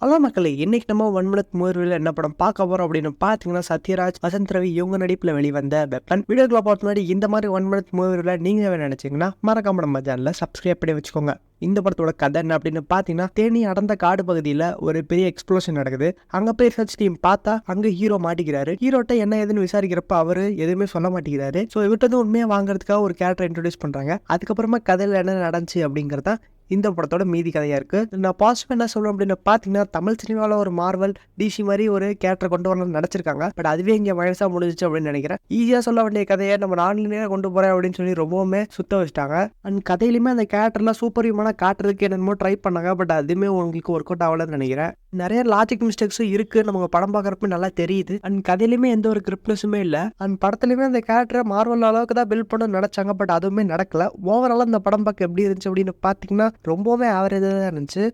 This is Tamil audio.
ஹலோ மக்களே! இன்னைக்கு நம்ம 1 மினிட் மூவில என்ன படம் பார்க்க போறோம் அப்படின்னு பார்த்தீங்கன்னா, சத்யராஜ், வசந்த் ரவி இவங்க நடிப்புல வெளிவந்த வெப்பன். வீடியோக்குள்ள போறதுக்கு முன்னாடி இந்த மாதிரி 1 மினிட் மூவில நீங்க என்ன நினைச்சீங்கன்னா, மறக்காம நம்ம சேனலை சப்ஸ்கிரைப் பண்ணி வச்சுக்கோங்க. இந்த படத்தோட கதை என்ன அப்படின்னு பார்த்தீங்கன்னா, தேனி அடர்ந்த காடு பகுதியில் ஒரு பெரிய எக்ஸ்ப்ளோஷன் நடக்குது. அங்கே போய் ரிசர்ச் டீம் பார்த்தா அங்கே ஹீரோ மாட்டிக்கிறாரு. ஹீரோட்ட என்ன ஏதுன்னு விசாரிக்கிறப்ப அவரு எதுவுமே சொல்ல மாட்டேங்கிறாரு. ஸோ இவர்கிட்ட வந்து உண்மையாக வாங்குறதுக்காக ஒரு கேரக்டர் இன்ட்ரோடியூஸ் பண்றாங்க. அதுக்கப்புறமா கதையில் என்ன நடந்துச்சு அப்படிங்கிறத இந்த படத்தோட மீதி கதையா இருக்கு. நான் பாசிட்டிவ் என்ன சொல்லுவேன் அப்படின்னு பார்த்தீங்கன்னா, தமிழ் சினிமாவில் ஒரு மார்வல், டிசி மாதிரி ஒரு கேரக்டர் கொண்டு வரணும்னு நினைச்சிருக்காங்க. பட் அதுவே இங்கே வயசா முடிஞ்சிச்சு அப்படின்னு நினைக்கிறேன். ஈஸியாக சொல்ல வேண்டிய கதையை நம்ம நான்லினியாக கொண்டு போறேன் அப்படின்னு சொல்லி ரொம்பவுமே சுத்த வச்சுட்டாங்க. அண்ட் கதையிலுமே அந்த கேரக்டர்லாம் சூப்பர் ஹியூமனா காட்டுறதுக்கு என்னமோ ட்ரை பண்ணாங்க. பட் அதுவுமே உங்களுக்கு ஒர்க் அவுட் ஆகலன்னு நினைக்கிறேன். நிறைய லாஜிக் மிஸ்டேக்ஸும் இருக்கு. நமக்கு படம் பார்க்குறப்ப நல்லா தெரியுது. அண்ட் கதையிலுமே எந்த ஒரு கிரிப்னஸுமே இல்லை. அண்ட் படத்துலையுமே அந்த கேரக்டரை மார்வல் அளவுக்கு தான் பில்ட் பண்ண நினைச்சாங்க. பட் அதுவுமே நடக்கல. ஓவராலாக இந்த படம் பார்க்க எப்படி இருந்துச்சு அப்படின்னு பார்த்தீங்கன்னா, ரொம்பவே ஆவரேஜாக தான் இருந்துச்சு.